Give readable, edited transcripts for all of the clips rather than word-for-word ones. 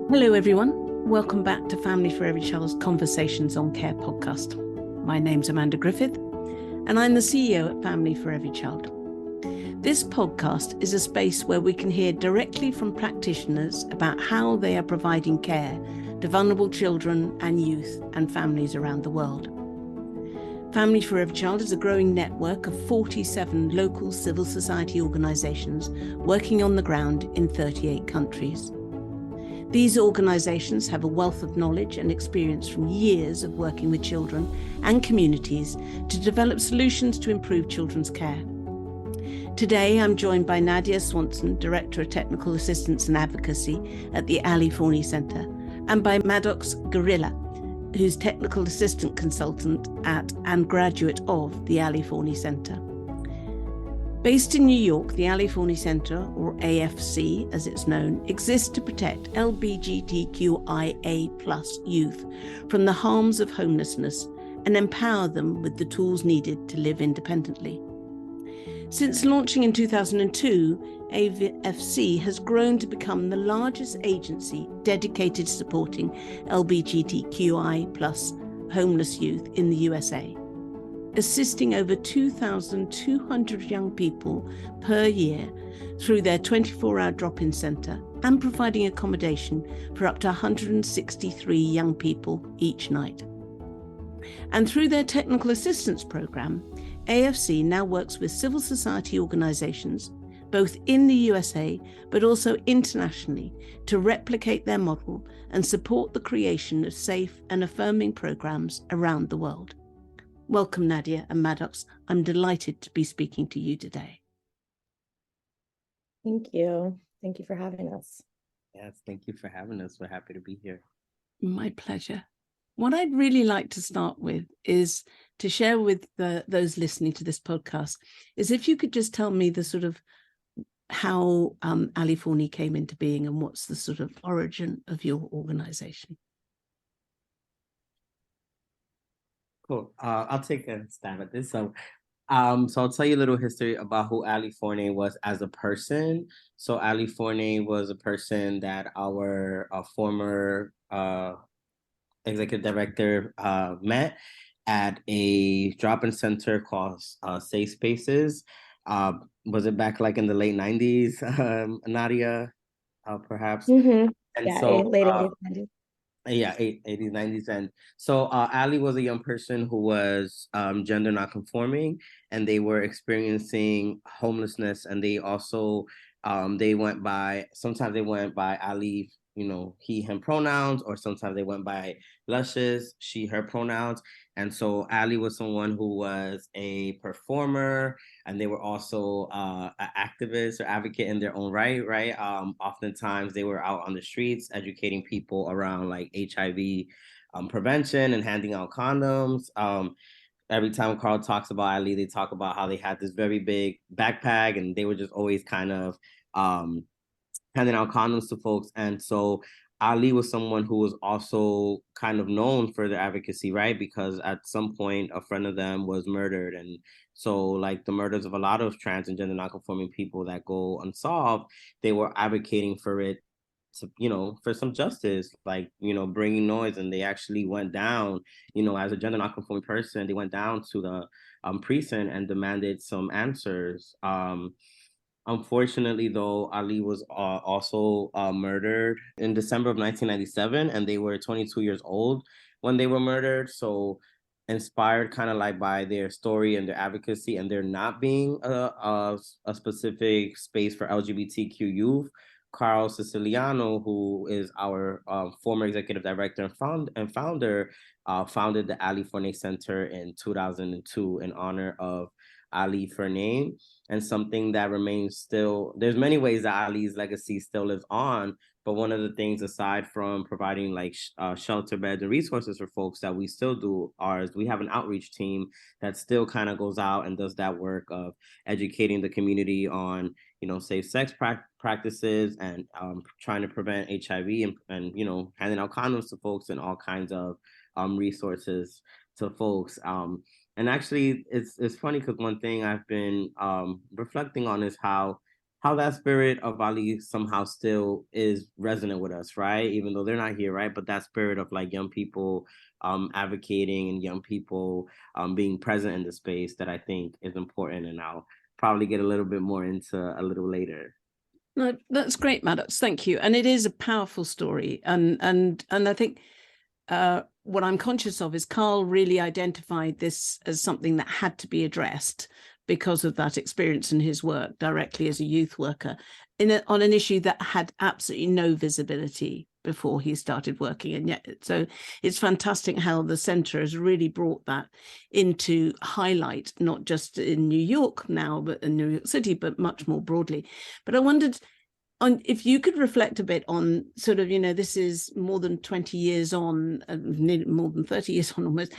Hello, everyone. Welcome back to Family for Every Child's Conversations on Care podcast. My name's Amanda Griffith, and I'm the CEO at Family for Every Child. This podcast is a space where we can hear directly from practitioners about how they are providing care to vulnerable children and youth and families around the world. Family for Every Child is a growing network of 47 local civil society organisations working on the ground in 38 countries. These organisations have a wealth of knowledge and experience from years of working with children and communities to develop solutions to improve children's care. Today, I'm joined by Nadia Swanson, Director of Technical Assistance and Advocacy at the Ali Forney Center, and by Maddox Guerilla, who's Technical Assistant Consultant at and graduate of the Ali Forney Center. Based in New York, the Ali Forney Center, or AFC as it's known, exists to protect LGBTQIA+ youth from the harms of homelessness and empower them with the tools needed to live independently. Since launching in 2002, AFC has grown to become the largest agency dedicated to supporting LGBTQI+ homeless youth in the USA, assisting over 2,200 young people per year through their 24-hour drop-in centre and providing accommodation for up to 163 young people each night. And through their technical assistance programme, AFC now works with civil society organisations, both in the USA but also internationally, to replicate their model and support the creation of safe and affirming programmes around the world. Welcome, Nadia and Maddox. I'm delighted to be speaking to you today. Thank you. Thank you for having us. Yes, thank you for having us. We're happy to be here. My pleasure. What I'd really like to start with is to share with those listening to this podcast is if you could just tell me the sort of how Ali Forney came into being and what's the sort of origin of your organization. Cool. I'll take a stab at this. So I'll tell you a little history about who Ali Forney was as a person. So Ali Forney was a person that our former executive director met at a drop-in center called Safe Spaces. Was it back like in the late 90s, Nadia, perhaps? Mm-hmm. And yeah, so late 80s, 90s. Yeah, 80s, 90s. And so Ali was a young person who was gender non-conforming, and they were experiencing homelessness. And they also, sometimes they went by Ali, he, him pronouns, or sometimes they went by Luscious, she, her pronouns. And so Ali was someone who was a performer, and they were also an activist or advocate in their own right? Oftentimes they were out on the streets educating people around like HIV prevention and handing out condoms. Every time Carl talks about Ali, they talk about how they had this very big backpack, and they were just always kind of handing out condoms to folks. And so Ali was someone who was also kind of known for their advocacy, right? Because at some point, a friend of them was murdered. And so like the murders of a lot of trans and gender nonconforming people that go unsolved, they were advocating for it to, for some justice, like, bringing noise. And they actually went down, as a gender nonconforming person, they went down to the precinct and demanded some answers. Unfortunately, though, Ali was also murdered in December of 1997, and they were 22 years old when they were murdered. So inspired kind of like by their story and their advocacy and there not being a specific space for LGBTQ youth, Carl Siciliano, who is our former executive director and founder, founded the Ali Forney Center in 2002 in honor of Ali Forney, and something that remains still. There's many ways that Ali's legacy still lives on, but one of the things, aside from providing like shelter beds and resources for folks, that we still do is we have an outreach team that still kind of goes out and does that work of educating the community on, safe sex practices and trying to prevent HIV and handing out condoms to folks and all kinds of resources to folks. And actually, it's funny because one thing I've been reflecting on is how how that spirit of Ali somehow still is resonant with us, right? Even though they're not here, right? But that spirit of like young people advocating and young people being present in the space that I think is important. And I'll probably get a little bit more into a little later. No, that's great, Maddox. Thank you. And it is a powerful story. And I think what I'm conscious of is Carl really identified this as something that had to be addressed because of that experience in his work directly as a youth worker on an issue that had absolutely no visibility before he started working. And yet, so it's fantastic how the centre has really brought that into highlight, not just in New York now, but in New York City, but much more broadly. But I wondered if you could reflect a bit on sort of, this is more than 20 years on, more than 30 years on almost.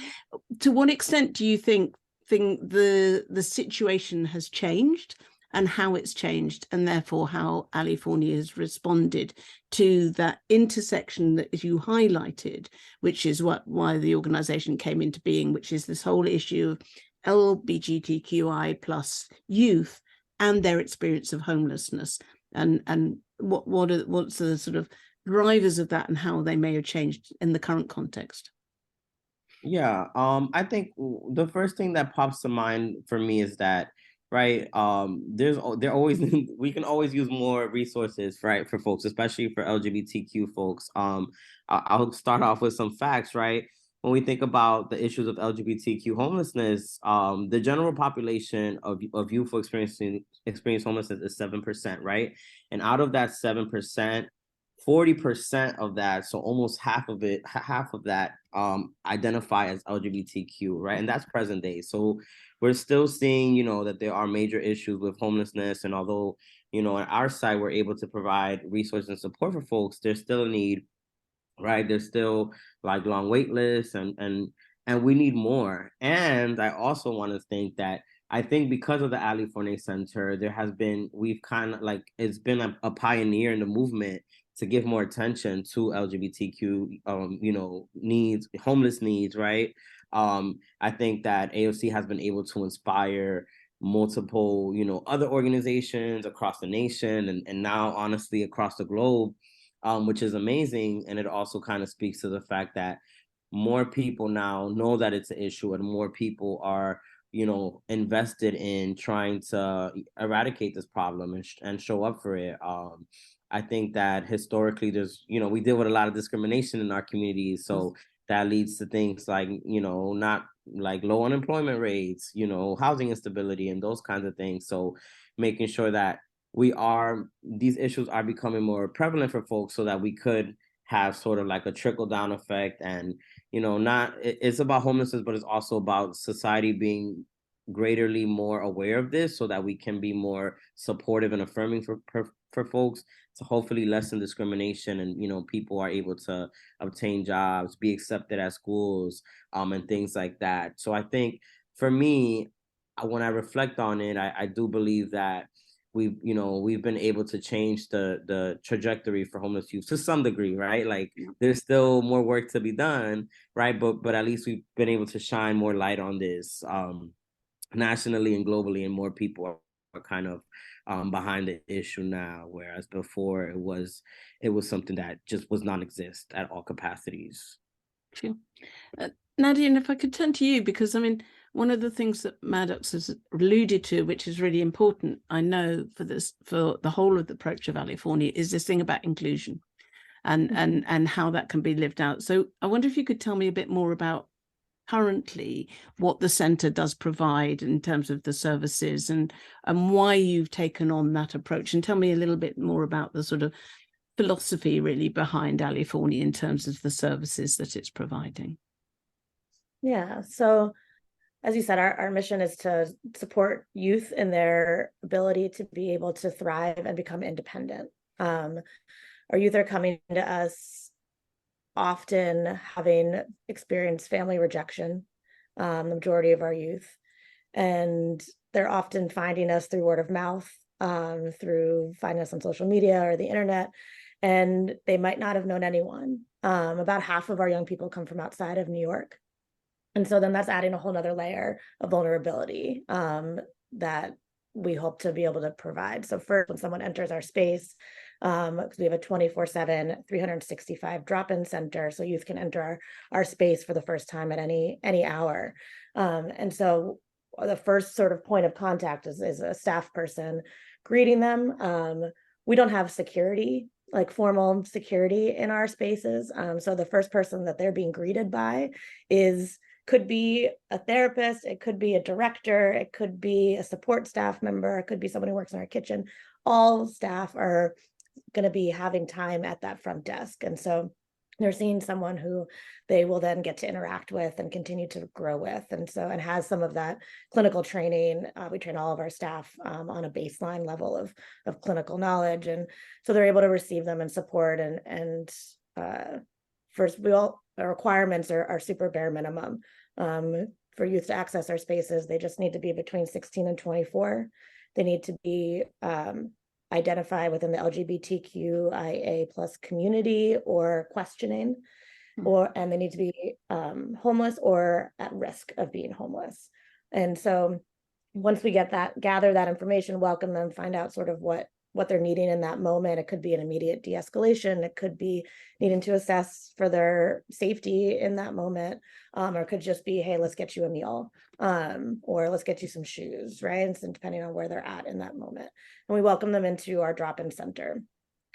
To what extent do you think the situation has changed and how it's changed, and therefore how Ali Forney has responded to that intersection that you highlighted, which is why the organization came into being, which is this whole issue of LGBTQI plus youth and their experience of homelessness, and what's the sort of drivers of that and how they may have changed in the current context? Yeah, I think the first thing that pops to mind for me is that, right, there always we can always use more resources, right, for folks, especially for LGBTQ folks. I'll start off with some facts, right? When we think about the issues of LGBTQ homelessness, the general population of youth experiencing homelessness is 7%, right? And out of that 7%, 40% of that, so almost half of that identify as LGBTQ, right? And that's present day. So we're still seeing, that there are major issues with homelessness. And although, on our side, we're able to provide resources and support for folks, there's still a need, right? There's still like long wait lists and we need more. And I also want to think that I think because of the Ali Forney Center, we've kind of like, it's been a pioneer in the movement to give more attention to LGBTQ, needs, homeless needs, right? I think that AOC has been able to inspire multiple, other organizations across the nation and now honestly across the globe, which is amazing. And it also kind of speaks to the fact that more people now know that it's an issue and more people are, invested in trying to eradicate this problem and show up for it. I think that historically we deal with a lot of discrimination in our communities. So that leads to things like, not like low unemployment rates, housing instability and those kinds of things. So making sure that these issues are becoming more prevalent for folks so that we could have sort of like a trickle down effect. And, it's about homelessness, but it's also about society being greaterly more aware of this so that we can be more supportive and affirming for folks to hopefully lessen discrimination and, people are able to obtain jobs, be accepted at schools, and things like that. So I think for me, when I reflect on it, I do believe that we've been able to change the trajectory for homeless youth to some degree, right? Like there's still more work to be done, right? But at least we've been able to shine more light on this nationally and globally, and more people are kind of behind the issue now, whereas before it was something that just was non-exist at all capacities. Sure. Nadia, and if I could turn to you, because I mean, one of the things that Maddox has alluded to, which is really important, I know for the whole of the approach of Ali Forney, is this thing about inclusion and how that can be lived out. So I wonder if you could tell me a bit more about currently what the centre does provide in terms of the services and why you've taken on that approach, and tell me a little bit more about the sort of philosophy really behind Ali Forney in terms of the services that it's providing. Yeah, so as you said, our mission is to support youth in their ability to be able to thrive and become independent. Our youth are coming to us often having experienced family rejection, the majority of our youth, and they're often finding us through word of mouth, through finding us on social media or the internet, and they might not have known anyone. About half of our young people come from outside of New York. And so then that's adding a whole nother layer of vulnerability that we hope to be able to provide. So first, when someone enters our space, because we have a 24/7, 365 drop-in center, so youth can enter our space for the first time at any hour. And so the first sort of point of contact is a staff person greeting them. We don't have security, like formal security in our spaces. So the first person that they're being greeted by could be a therapist, it could be a director, it could be a support staff member, it could be someone who works in our kitchen. All staff are going to be having time at that front desk. And so they're seeing someone who they will then get to interact with and continue to grow with. And has some of that clinical training. We train all of our staff on a baseline level of clinical knowledge. And so they're able to receive them and support. And first, our requirements are super bare minimum. For youth to access our spaces, they just need to be between 16 and 24. They need to be identify within the LGBTQIA plus community or questioning, and they need to be homeless or at risk of being homeless. And so once we gather that information, welcome them, find out sort of what they're needing in that moment. It could be an immediate de-escalation. It could be needing to assess for their safety in that moment, or it could just be, hey, let's get you a meal, or let's get you some shoes, right? And so depending on where they're at in that moment. And we welcome them into our drop-in center.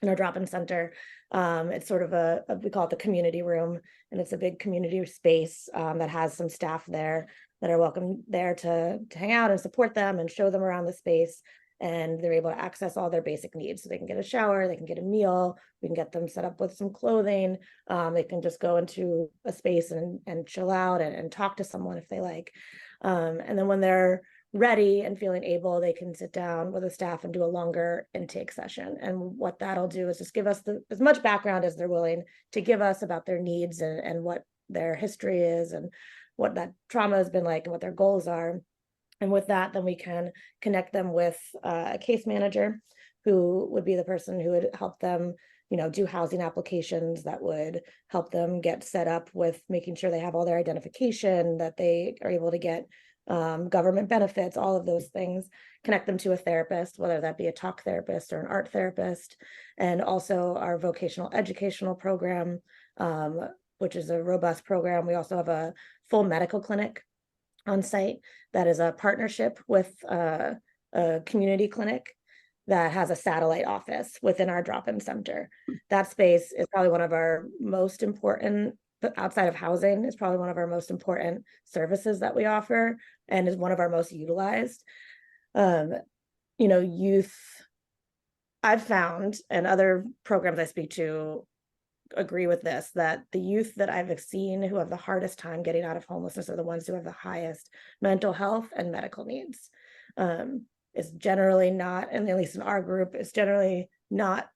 In our drop-in center, it's sort of we call it the community room, and it's a big community space that has some staff there that are welcome there to hang out and support them and show them around the space. And they're able to access all their basic needs. So they can get a shower, they can get a meal, we can get them set up with some clothing. They can just go into a space and chill out and talk to someone if they like. And then when they're ready and feeling able, they can sit down with the staff and do a longer intake session. And what that'll do is just give us as much background as they're willing to give us about their needs and what their history is and what that trauma has been like and what their goals are. And with that, then we can connect them with a case manager who would be the person who would help them, do housing applications, that would help them get set up with making sure they have all their identification, that they are able to get government benefits, all of those things, connect them to a therapist, whether that be a talk therapist or an art therapist, and also our vocational educational program, which is a robust program. We also have a full medical clinic on site that is a partnership with a community clinic that has a satellite office within our drop-in center. That space is probably one of our most important, outside of housing, is probably one of our most important services that we offer and is one of our most utilized. Youth, I've found, and other programs I speak to agree with this, that the youth that I've seen who have the hardest time getting out of homelessness are the ones who have the highest mental health and medical needs. It's generally not, and at least in our group, it's generally not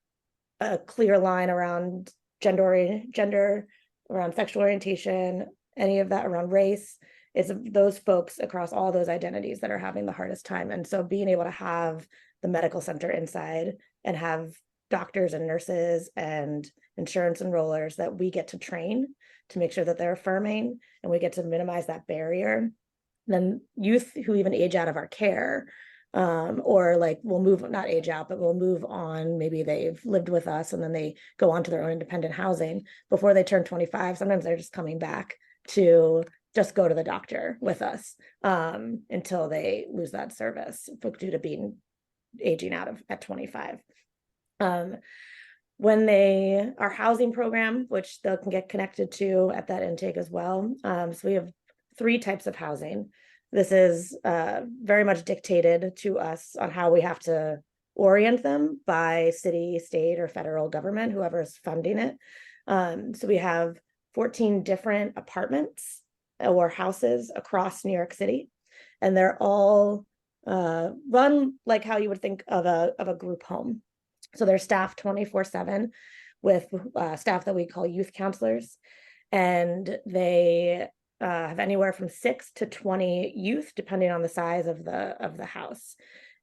a clear line around gender, around sexual orientation, any of that, around race. It's those folks across all those identities that are having the hardest time. And so being able to have the medical center inside and have doctors and nurses and insurance enrollers that we get to train to make sure that they're affirming, and we get to minimize that barrier. Then youth who even age out of our care, or like will move, not age out, but will move on. Maybe they've lived with us and then they go on to their own independent housing before they turn 25. Sometimes they're just coming back to just go to the doctor with us until they lose that service due to aging out at 25. When our housing program, which they can get connected to at that intake as well. So we have 3 types of housing. This is very much dictated to us on how we have to orient them by city, state, or federal government, whoever's funding it. So we have 14 different apartments or houses across New York City, and they're all run like how you would think of a group home. So they're staffed 24/7 with staff that we call youth counselors, and they have anywhere from 6 to 20 youth, depending on the size of the house.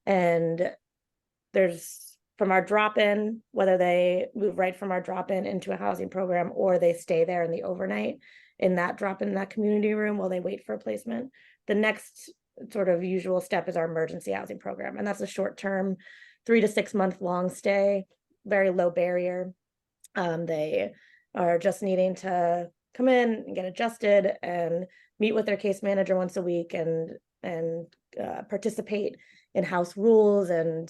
And there's, from our drop-in, whether they move right from our drop-in into a housing program or they stay there in the overnight in that drop-in, that community room while they wait for a placement. The next sort of usual step is our emergency housing program. And that's a short-term, 3 to 6 month long stay, very low barrier. They are just needing to come in and get adjusted and meet with their case manager once a week and participate in house rules and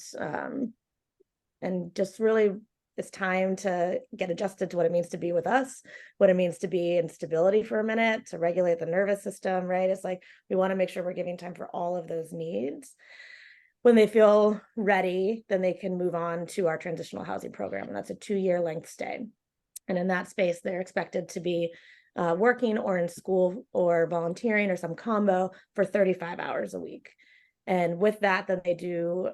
just really it's time to get adjusted to what it means to be with us, what it means to be in stability for a minute, to regulate the nervous system, right? It's like we want to make sure we're giving time for all of those needs. When they feel ready, then they can move on to our transitional housing program, and that's a 2-year length stay. And in that space, they're expected to be working or in school or volunteering or some combo for 35 hours a week. And with that, then they do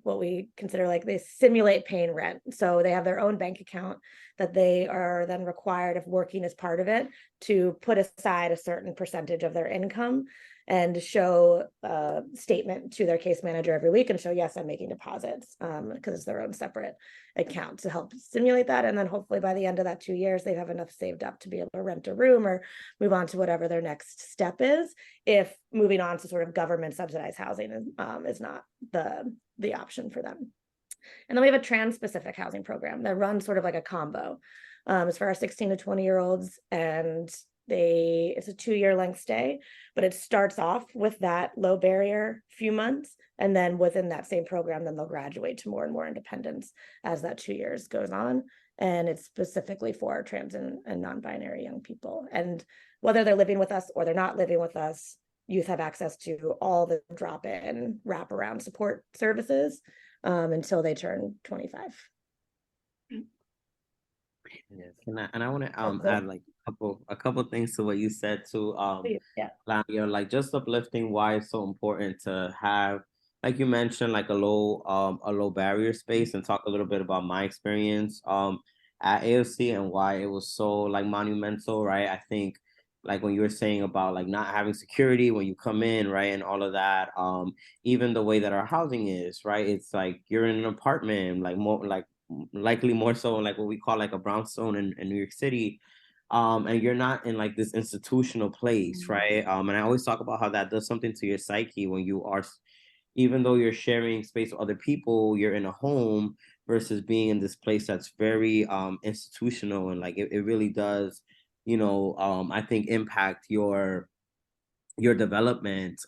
what we consider like they simulate paying rent. So they have their own bank account that they are then required, if working as part of it, to put aside a certain percentage of their income and show a statement to their case manager every week and show, yes, I'm making deposits, because it's their own separate account to help simulate that. And then hopefully by the end of that 2 years, they have enough saved up to be able to rent a room or move on to whatever their next step is, if moving on to sort of government subsidized housing is not the option for them. And then we have a trans-specific housing program that runs sort of like a combo. It's for our 16 to 20-year-olds, and it's a 2-year length stay, but it starts off with that low barrier few months, and then within that same program, then they'll graduate to more and more independence as that 2 years goes on. And it's specifically for trans and non-binary young people. And whether they're living with us or they're not living with us, youth have access to all the drop-in wraparound support services until they turn 25. Yes, and I want to add like a couple things to what you said too. Yeah. Nadia, like just uplifting why it's so important to have, like you mentioned, like a low barrier space, and talk a little bit about my experience at AFC and why it was so like monumental, right? I think like when you were saying about like not having security when you come in, right, and all of that, even the way that our housing is, right? It's like you're in an apartment, like more like likely more so like what we call like a brownstone in New York City, and you're not in like this institutional place, right? And I always talk about how that does something to your psyche when you are, even though you're sharing space with other people, you're in a home versus being in this place that's very institutional, and like it really does, I think impact your development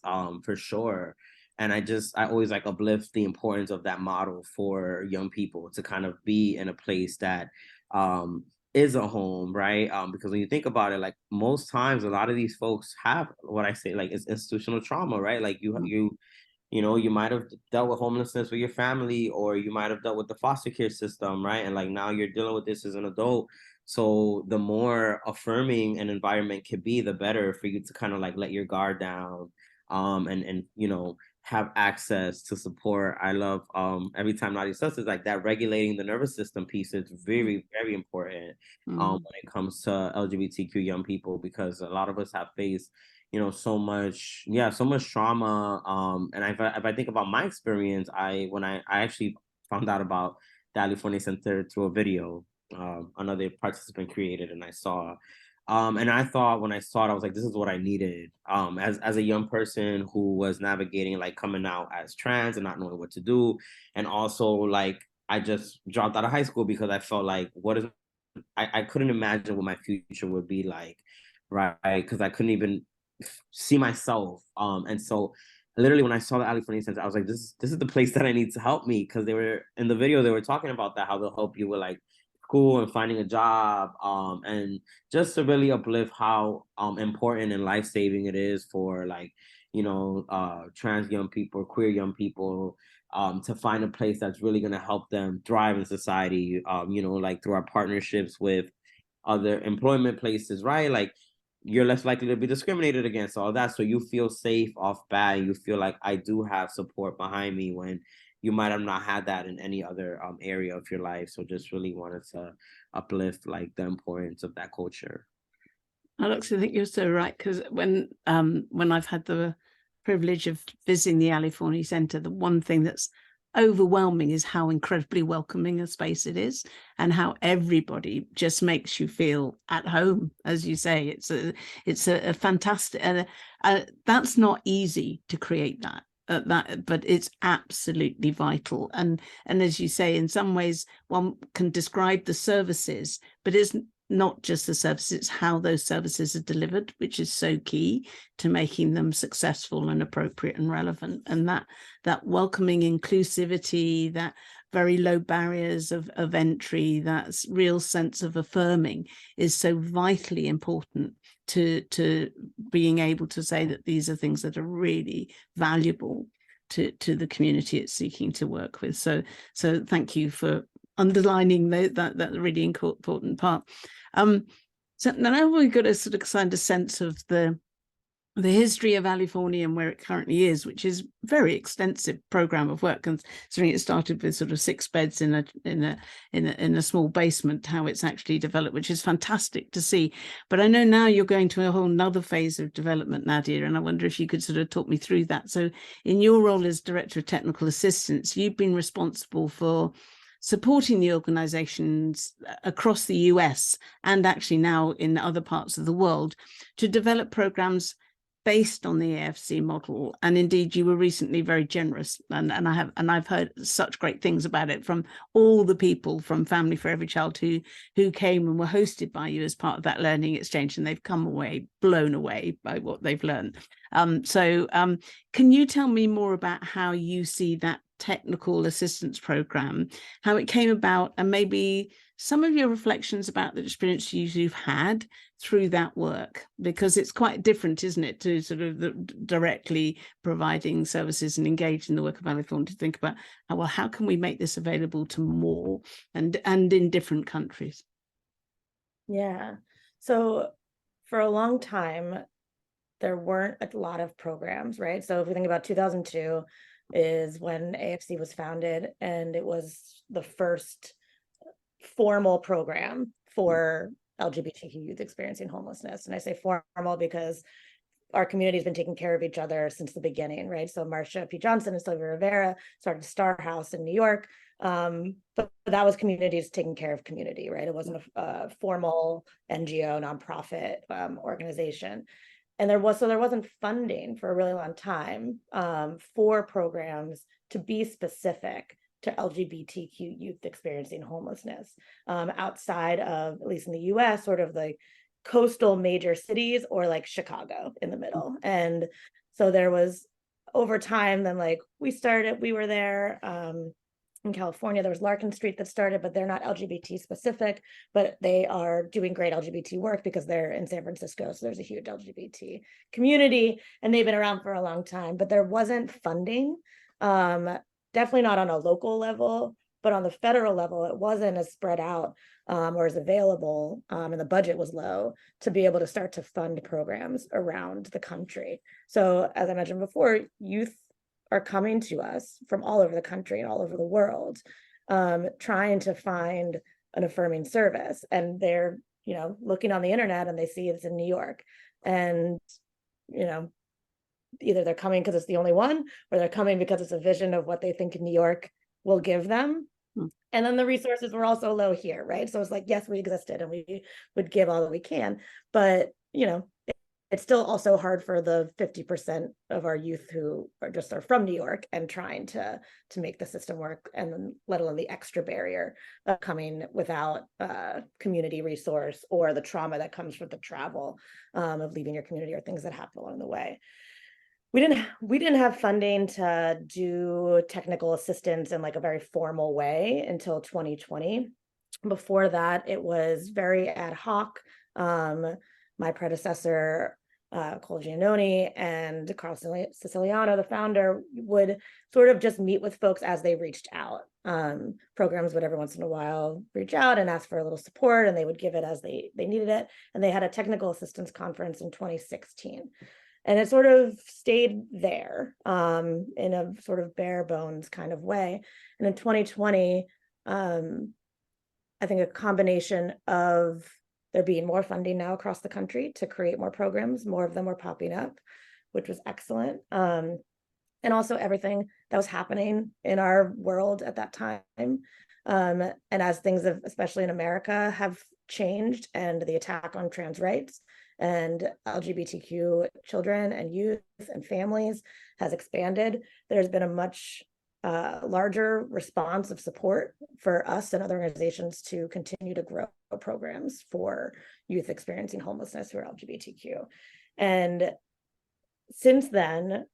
for sure. And I always like uplift the importance of that model for young people to kind of be in a place that is a home, right? Because when you think about it, like most times a lot of these folks have what I say like it's institutional trauma, right? Like you might have dealt with homelessness with your family, or you might have dealt with the foster care system, right? And like now you're dealing with this as an adult. So the more affirming an environment can be, the better for you to kind of like let your guard down, and have access to support. I love every time Nadia says it, like that regulating the nervous system piece is very, very important when it comes to LGBTQ young people, because a lot of us have faced so much trauma. And if I think about my experience, when I actually found out about the Ali Forney Center through a video another participant created, and I saw, and I thought when I saw it, I was like, this is what I needed as a young person who was navigating like coming out as trans and not knowing what to do. And also like I just dropped out of high school because I felt like I couldn't imagine what my future would be like, right? Because I couldn't even see myself. And so literally when I saw the Ali Forney Center, I was like, this is the place that I need to help me, because they were in the video, they were talking about that, how they'll help you with like school and finding a job, and just to really uplift how important and life-saving it is for like trans young people, queer young people, to find a place that's really going to help them thrive in society, like through our partnerships with other employment places, right? Like you're less likely to be discriminated against, all that, so you feel safe off bat, you feel like I do have support behind me when you might have not had that in any other area of your life. So just really wanted to uplift like the importance of that culture. Alex, I think you're so right, because when I've had the privilege of visiting the Ali Forney Center, the one thing that's overwhelming is how incredibly welcoming a space it is, and how everybody just makes you feel at home. As you say, it's a fantastic, that's not easy to create that. But it's absolutely vital, and as you say, in some ways one can describe the services, but it's not just the services, it's how those services are delivered, which is so key to making them successful and appropriate and relevant. And that welcoming inclusivity, that very low barriers of entry, that real sense of affirming is so vitally important to being able to say that these are things that are really valuable to the community it's seeking to work with. So thank you for underlining that really important part. So now we've got to sort of find a sense of the history of Ali Forney and where it currently is, which is a very extensive program of work, considering it started with sort of 6 beds in a small basement, how it's actually developed, which is fantastic to see. But I know now you're going to a whole nother phase of development, Nadia, and I wonder if you could sort of talk me through that. So in your role as Director of Technical Assistance, you've been responsible for supporting the organizations across the US and actually now in other parts of the world to develop programs based on the AFC model. And indeed, you were recently very generous, and I've heard such great things about it from all the people from Family for Every Child who came and were hosted by you as part of that learning exchange, and they've come away blown away by what they've learned. So can you tell me more about how you see that technical assistance program, how it came about, and maybe some of your reflections about the experience you've had through that work? Because it's quite different, isn't it, to sort of directly providing services and engage in the work of Ali Forney, to think about how can we make this available to more and in different countries? Yeah. So for a long time, there weren't a lot of programs, right? So if we think about 2002 is when AFC was founded, and it was the first formal program for LGBTQ youth experiencing homelessness. And I say formal because our community has been taking care of each other since the beginning, right? So Marsha P. Johnson and Sylvia Rivera started Star House in New York, but that was communities taking care of community, right? It wasn't a formal NGO nonprofit organization. And there wasn't funding for a really long time for programs to be specific to LGBTQ youth experiencing homelessness outside of, at least in the US, sort of like coastal major cities or like Chicago in the middle. And so there was, over time, then like we were there in California, there was Larkin Street that started, but they're not LGBT specific, but they are doing great LGBT work because they're in San Francisco. So there's a huge LGBT community and they've been around for a long time, but there wasn't funding. Definitely not on a local level, but on the federal level, it wasn't as spread out or as available, and the budget was low to be able to start to fund programs around the country. So as I mentioned before, youth are coming to us from all over the country and all over the world, trying to find an affirming service. And they're, looking on the internet and they see it's in New York. And, either they're coming because it's the only one, or they're coming because it's a vision of what they think New York will give them. And then the resources were also low here, right? So it's like, yes, we existed and we would give all that we can, but it's still also hard for the 50% of our youth who are from New York and trying to make the system work, and then let alone the extra barrier of coming without community resource, or the trauma that comes with the travel of leaving your community, or things that happen along the way. We didn't have funding to do technical assistance in like a very formal way until 2020. Before that, it was very ad hoc. My predecessor, Cole Giannoni, and Carl Siciliano, the founder, would sort of just meet with folks as they reached out. Programs would every once in a while reach out and ask for a little support, and they would give it as they needed it. And they had a technical assistance conference in 2016. And it sort of stayed there in a sort of bare bones kind of way. And in 2020, I think a combination of there being more funding now across the country to create more programs, more of them were popping up, which was excellent. and also everything that was happening in our world at that time. And as things have, especially in America, have changed, and the attack on trans rights and LGBTQ children and youth and families has expanded, there's been a much larger response of support for us and other organizations to continue to grow programs for youth experiencing homelessness who are LGBTQ. And since then,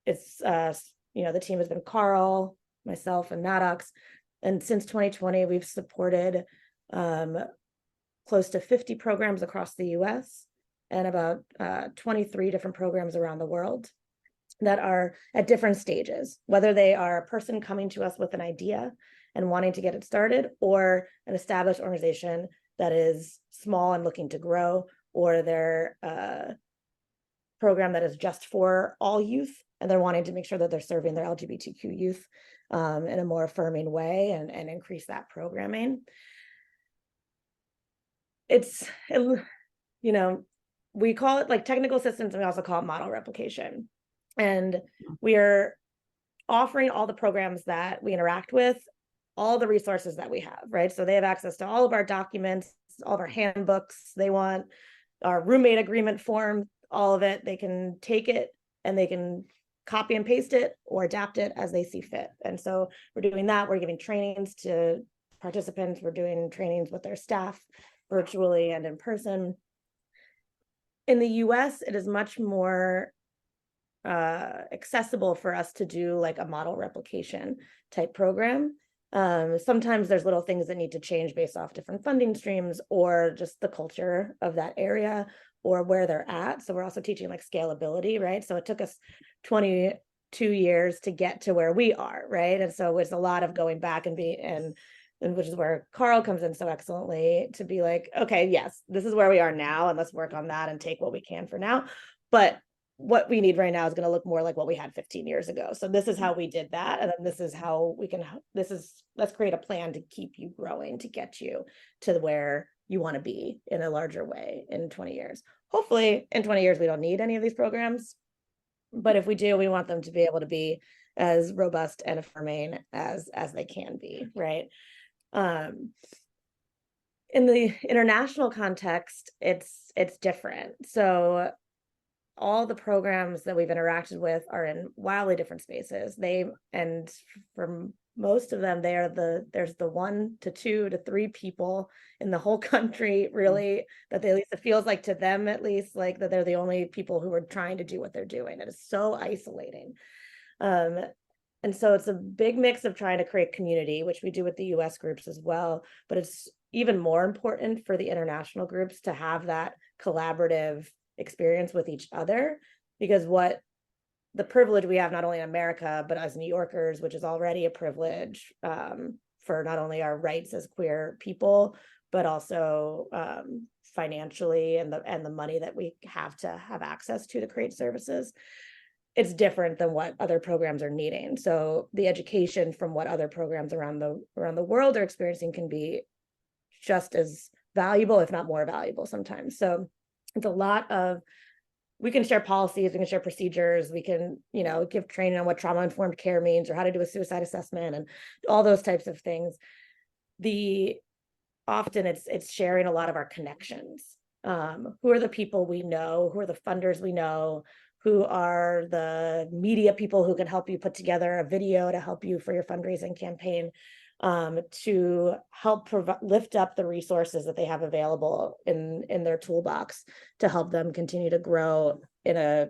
it's the team has been Carl, myself, and Maddox. And since 2020, we've supported close to 50 programs across the US and about 23 different programs around the world that are at different stages, whether they are a person coming to us with an idea and wanting to get it started, or an established organization that is small and looking to grow, or they're program that is just for all youth and they're wanting to make sure that they're serving their LGBTQ youth in a more affirming way and increase that programming. It's, we call it like technical assistance, and we also call it model replication. And we are offering all the programs that we interact with, all the resources that we have, right? So they have access to all of our documents, all of our handbooks. They want our roommate agreement form, all of it. They can take it and they can copy and paste it or adapt it as they see fit. And so we're doing that. We're giving trainings to participants. We're doing trainings with their staff virtually and in person. In the US, it is much more accessible for us to do like a model replication type program. Sometimes there's little things that need to change based off different funding streams or just the culture of that area or where they're at. So we're also teaching like scalability, right? So it took us 22 years to get to where we are, right? And so it's a lot of going back and which is where Carl comes in so excellently to be like, okay, yes, this is where we are now, and let's work on that and take what we can for now. But what we need right now is going to look more like what we had 15 years ago. So this is how we did that. And then this is how we can, let's create a plan to keep you growing, to get you to where you want to be in a larger way in 20 years. Hopefully in 20 years, we don't need any of these programs. But if we do, we want them to be able to be as robust and affirming as they can be, right? In the international context, it's different. So all the programs that we've interacted with are in wildly different spaces. And for most of them, there's the 1 to 2 to 3 people in the whole country, really, that at least it feels like to them, at least, like that they're the only people who are trying to do what they're doing. It is so isolating. And so it's a big mix of trying to create community, which we do with the US groups as well. But it's even more important for the international groups to have that collaborative experience with each other, because what the privilege we have not only in America, but as New Yorkers, which is already a privilege for not only our rights as queer people, but also financially and the money that we have to have access to create services. It's different than what other programs are needing. So the education from what other programs around the world are experiencing can be just as valuable, if not more valuable sometimes. So it's a lot of, we can share policies, we can share procedures, we can, give training on what trauma-informed care means or how to do a suicide assessment and all those types of things. Often it's sharing a lot of our connections. Who are the people we know? Who are the funders we know? Who are the media people who can help you put together a video to help you for your fundraising campaign, to help lift up the resources that they have available in their toolbox to help them continue to grow in a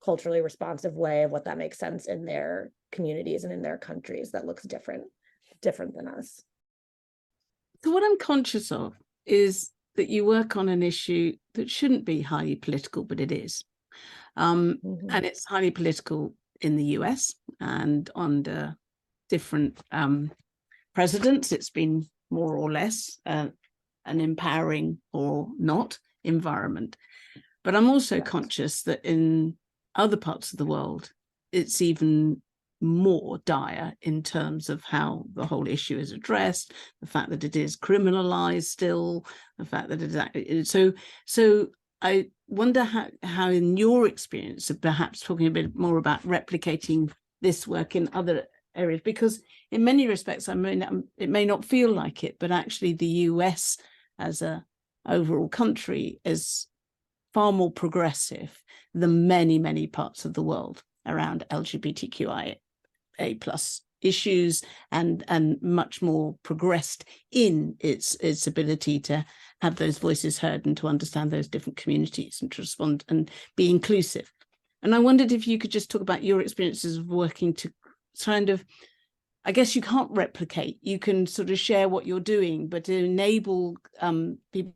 culturally responsive way of what that makes sense in their communities and in their countries that looks different than us. So what I'm conscious of is that you work on an issue that shouldn't be highly political, but it is. And it's highly political in the US, and under different presidents, it's been more or less an empowering or not environment. But I'm also conscious that in other parts of the world, it's even more dire in terms of how the whole issue is addressed, the fact that it is criminalized still, the fact that it is so I wonder how in your experience of perhaps talking a bit more about replicating this work in other areas, because in many respects, I mean, it may not feel like it, but actually the US as a overall country is far more progressive than many parts of the world around LGBTQIA plus issues, and much more progressed in its ability to have those voices heard and to understand those different communities and to respond and be inclusive. And I wondered if you could just talk about your experiences of working to kind of, I guess you can't replicate, you can sort of share what you're doing, but to enable people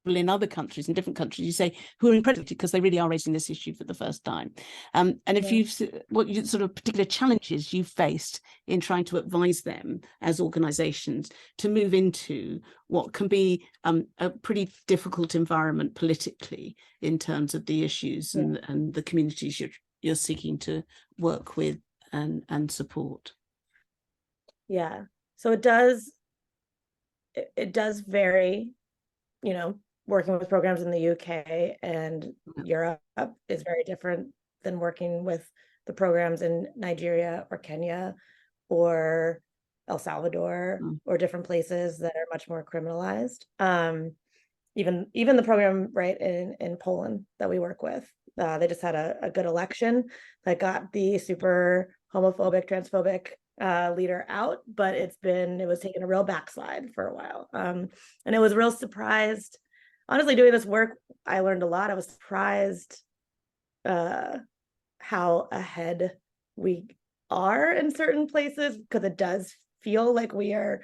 in other countries, in different countries, you say, who are incredible because they really are raising this issue for the first time. And if what you sort of particular challenges you faced in trying to advise them as organizations to move into what can be a pretty difficult environment politically in terms of the issues and the communities you're seeking to work with and support. Yeah, so it does vary, working with programs in the UK and Europe is very different than working with the programs in Nigeria or Kenya or El Salvador or different places that are much more criminalized. Even the program right in Poland that we work with, they just had a good election that got the super homophobic, transphobic leader out, but it was taking a real backslide for a while. And it was a real surprised. Honestly, doing this work, I learned a lot. I was surprised how ahead we are in certain places, because it does feel like we are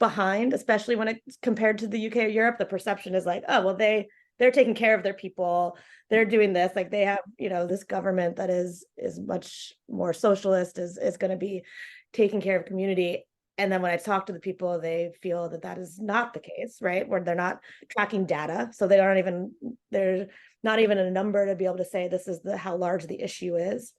behind, especially when it's compared to the UK or Europe. The perception is like, oh, well, they're taking care of their people. They're doing this, like they have, this government that is much more socialist, is going to be taking care of community. And then when I talk to the people, they feel that is not the case, right? Where they're not tracking data. So there's not even a number to be able to say this is how large the issue is.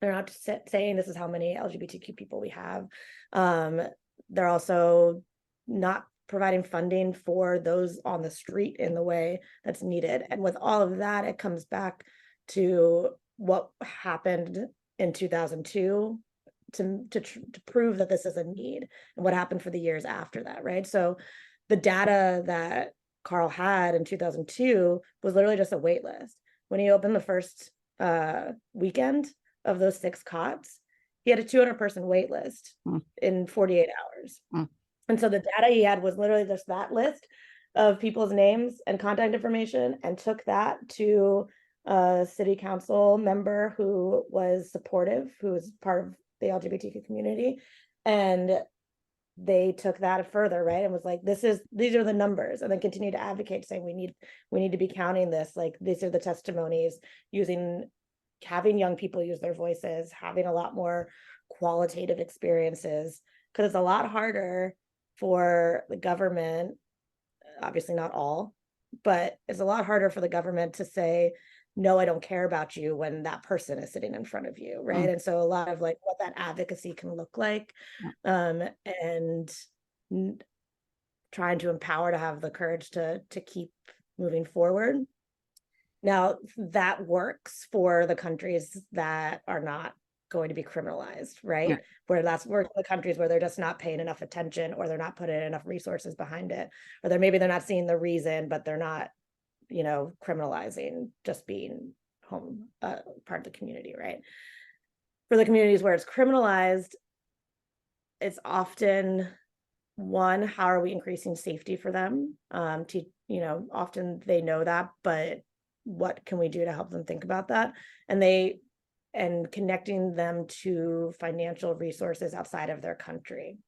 They're not saying this is how many LGBTQ people we have. They're also not providing funding for those on the street in the way that's needed. And with all of that, it comes back to what happened in 2002 to prove that this is a need, and what happened for the years after that, right? So the data that Carl had in 2002 was literally just a wait list. When he opened the first weekend of those 6 cots, he had a 200-person wait list in 48 hours. And so the data he had was literally just that list of people's names and contact information, and took that to a city council member who was supportive, who was part of the LGBTQ community, and they took that further, right, and was like, these are the numbers, and then continued to advocate, saying we need to be counting this, like these are the testimonies, having young people use their voices, having a lot more qualitative experiences, because it's a lot harder for the government, obviously not all, but it's a lot harder for the government to say, no, I don't care about you, when that person is sitting in front of you, right? And so a lot of like what that advocacy can look like, and trying to empower, to have the courage to keep moving forward. Now, that works for the countries that are not going to be criminalized, right? Where that's working the countries where they're just not paying enough attention, or they're not putting enough resources behind it, or maybe they're not seeing the reason, but they're not criminalizing just being part of the community, right? For the communities where it's criminalized, it's often one, how are we increasing safety for them? Often they know that, but what can we do to help them think about that? And connecting them to financial resources outside of their country.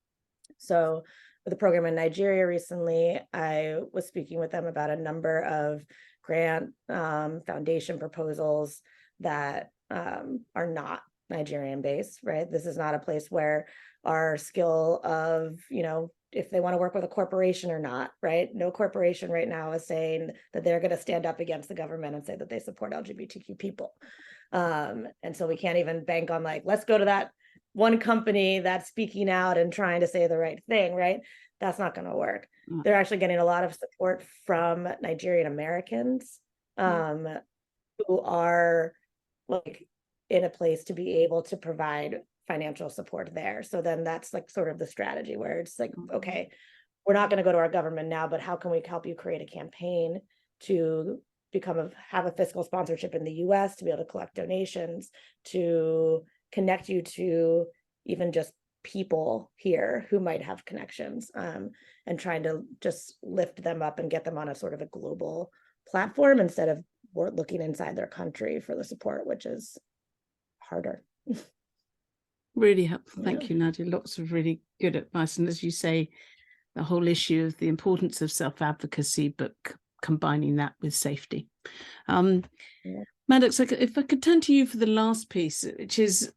So with the program in Nigeria recently, I was speaking with them about a number of grant foundation proposals that are not Nigerian based, right? This is not a place where our skill of, if they want to work with a corporation or not, right? No corporation right now is saying that they're going to stand up against the government and say that they support LGBTQ people. And so we can't even bank on like, let's go to that one company that's speaking out and trying to say the right thing, right? That's not going to work. They're actually getting a lot of support from Nigerian Americans who are like in a place to be able to provide financial support there. So then that's like sort of the strategy where it's like, okay, we're not going to go to our government now, but how can we help you create a campaign to have a fiscal sponsorship in the US to be able to collect donations, to connect you to even just people here who might have connections, and trying to just lift them up and get them on a sort of a global platform instead of looking inside their country for the support, which is harder. Really helpful. Thank you, Nadia. Lots of really good advice. And as you say, the whole issue of the importance of self-advocacy, but combining that with safety. Maddox, if I could turn to you for the last piece, which is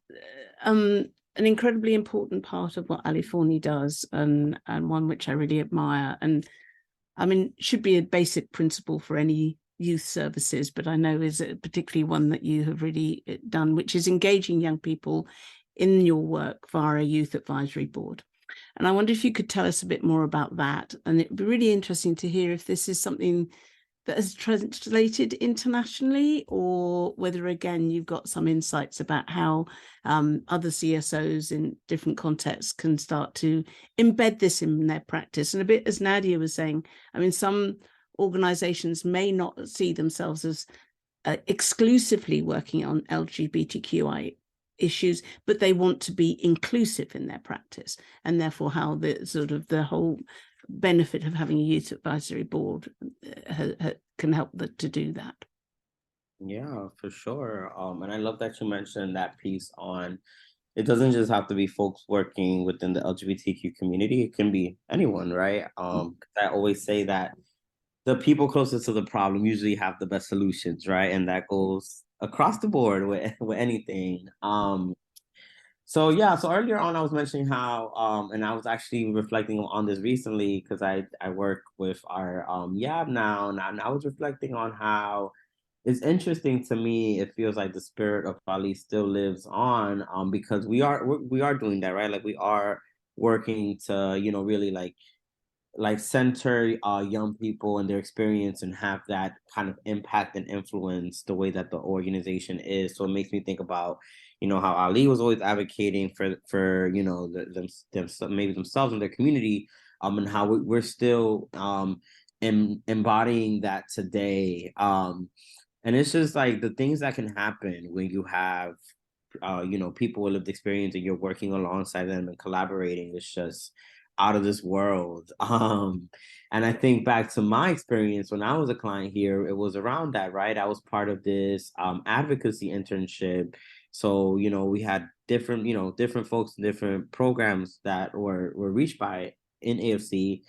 an incredibly important part of what Ali Forney does, and one which I really admire, and I mean, should be a basic principle for any youth services, but I know is particularly one that you have really done, which is engaging young people in your work via a youth advisory board. And I wonder if you could tell us a bit more about that. And it'd be really interesting to hear if this is something that has translated internationally, or whether, again, you've got some insights about how other CSOs in different contexts can start to embed this in their practice. And a bit, as Nadia was saying, I mean, some organizations may not see themselves as exclusively working on LGBTQI issues, but they want to be inclusive in their practice, and therefore how the sort of the whole benefit of having a youth advisory board can help to do that. Yeah, for sure. And I love that you mentioned that piece on, it doesn't just have to be folks working within the LGBTQ community. It can be anyone, right? I always say that the people closest to the problem usually have the best solutions, right? And that goes across the board with anything. So earlier on I was mentioning how and I was actually reflecting on this recently because I work with our YAB now, and I was reflecting on how it's interesting to me. It feels like the spirit of Ali still lives on, because we are doing that, right? Like we are working to, really like center young people and their experience and have that kind of impact and influence the way that the organization is. So it makes me think about, how Ali was always advocating for maybe themselves and their community, and how we're still embodying that today. And it's just like the things that can happen when you have people with lived experience and you're working alongside them and collaborating. It's just out of this world. And I think back to my experience when I was a client here, it was around that, right? I was part of this advocacy internship. So, we had different folks in different programs that were reached by in AFC,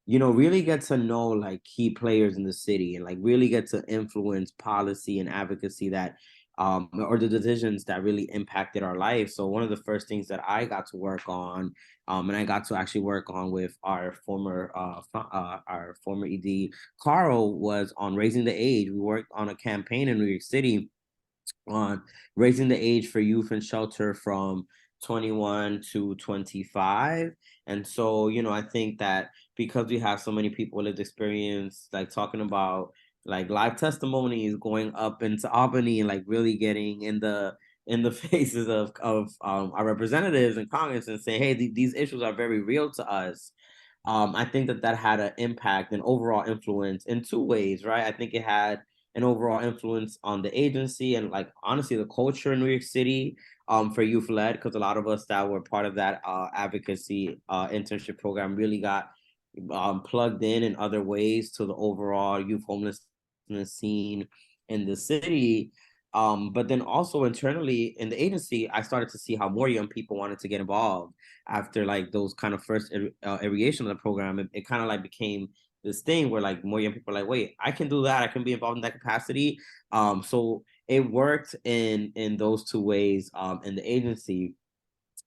really get to know like key players in the city and like really get to influence policy and advocacy that or the decisions that really impacted our life. So one of the first things that I got to work on, and I got to actually work on with our former ED, Carl, was on raising the age. We worked on a campaign in New York City on raising the age for youth in shelter from 21 to 25. And so, I think that because we have so many people with lived experience, like talking about like live testimonies going up into Albany and like really getting in the faces of our representatives in Congress and saying, hey, these issues are very real to us. I think that had an impact and overall influence in two ways, right? I think it had an overall influence on the agency and like honestly the culture in New York City for youth led, because a lot of us that were part of that advocacy internship program really got plugged in other ways to the overall youth homelessness scene in the city. But then also internally in the agency, I started to see how more young people wanted to get involved after like those kind of first iteration of the program. It kind of like became this thing where like more young people are like, wait, I can do that. I can be involved in that capacity. So it worked in those two ways in the agency.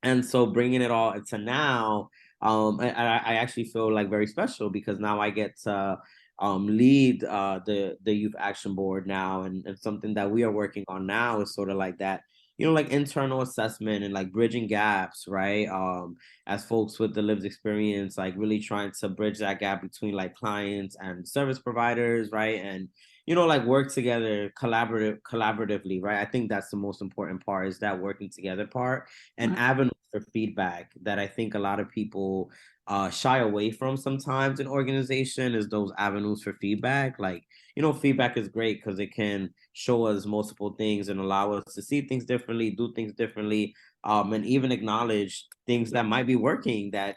And so bringing it all to now, I actually feel like very special because now I get to lead the Youth Action Board now, and something that we are working on now is sort of like that like internal assessment and like bridging gaps, right? As folks with the lived experience, like really trying to bridge that gap between like clients and service providers, right? And like work together collaboratively, right? I think that's the most important part, is that working together part, and avenues for feedback that I think a lot of people shy away from sometimes in organization, is those avenues for feedback. Like, feedback is great because it can show us multiple things and allow us to see things differently, do things differently, and even acknowledge things that might be working that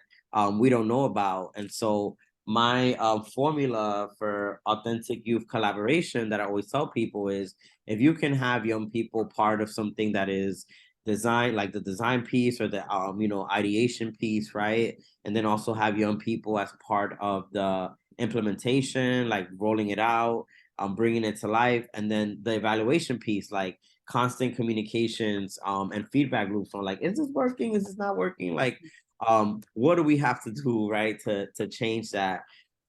we don't know about. And so my formula for authentic youth collaboration that I always tell people is, if you can have young people part of something that is design, like the design piece or the ideation piece, right? And then also have young people as part of the implementation, like rolling it out, bringing it to life, and then the evaluation piece, like constant communications and feedback loops on, like, is this working? Is this not working? Like, what do we have to do, right, to change that?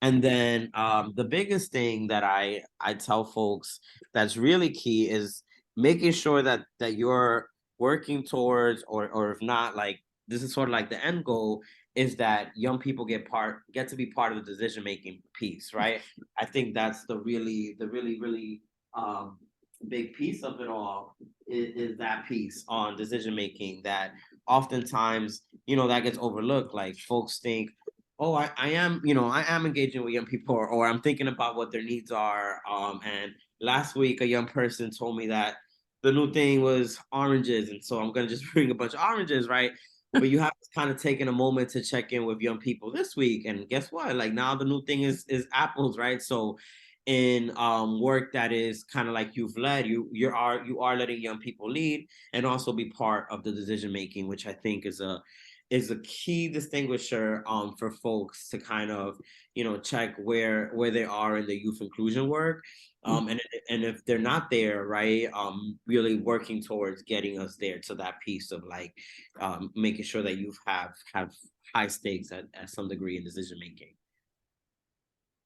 And then the biggest thing that I tell folks that's really key is making sure that you're working towards, or if not, like, this is sort of like the end goal, is that young people get to be part of the decision making piece, right? I think that's the really big piece of it all, is that piece on decision making, that oftentimes that gets overlooked. Like, folks think, oh, I am engaging with young people, or I'm thinking about what their needs are. And last week a young person told me that the new thing was oranges, and so I'm gonna just bring a bunch of oranges, right? But you have to kind of take in a moment to check in with young people this week, and guess what? Like, now the new thing is apples, right? So in work that is kind of like you've led, you are letting young people lead and also be part of the decision making, which I think is a key distinguisher for folks to kind of check where they are in the youth inclusion work, and if they're not there, right, really working towards getting us there to that piece of like making sure that youth have high stakes at some degree in decision making.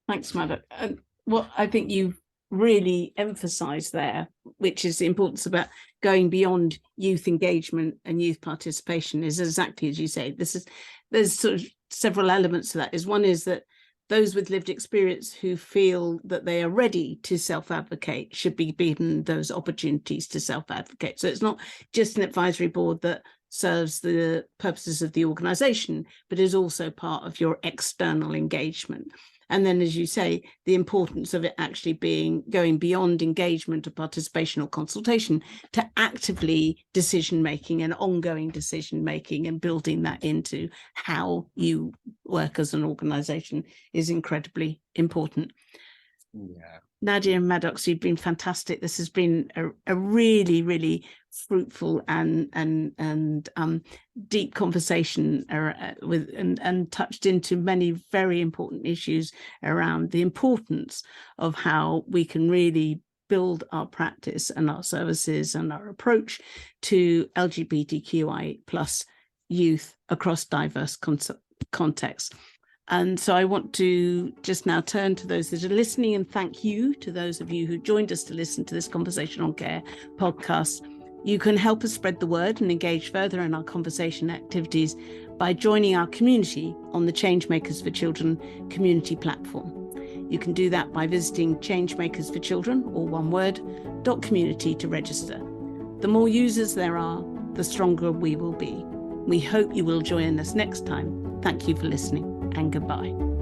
Thanks, Maddox. What I think you've really emphasized there, which is the importance about going beyond youth engagement and youth participation, is exactly as you say. There's sort of several elements to that. One is that those with lived experience who feel that they are ready to self-advocate should be given those opportunities to self-advocate. So it's not just an advisory board that serves the purposes of the organization, but is also part of your external engagement. And then, as you say, the importance of it actually going beyond engagement or participation or consultation to actively decision-making and ongoing decision-making, and building that into how you work as an organization is incredibly important. Yeah. Nadia and Maddox, you've been fantastic. This has been a really, really fruitful and deep conversation with and touched into many very important issues around the importance of how we can really build our practice and our services and our approach to LGBTQI plus youth across diverse contexts. And so I want to just now turn to those that are listening and thank you to those of you who joined us to listen to this Conversation on Care podcast. You can help us spread the word and engage further in our conversation activities by joining our community on the Changemakers for Children community platform. You can do that by visiting Changemakers for Children, or one word, .community to register. The more users there are, the stronger we will be. We hope you will join us next time. Thank you for listening, and goodbye.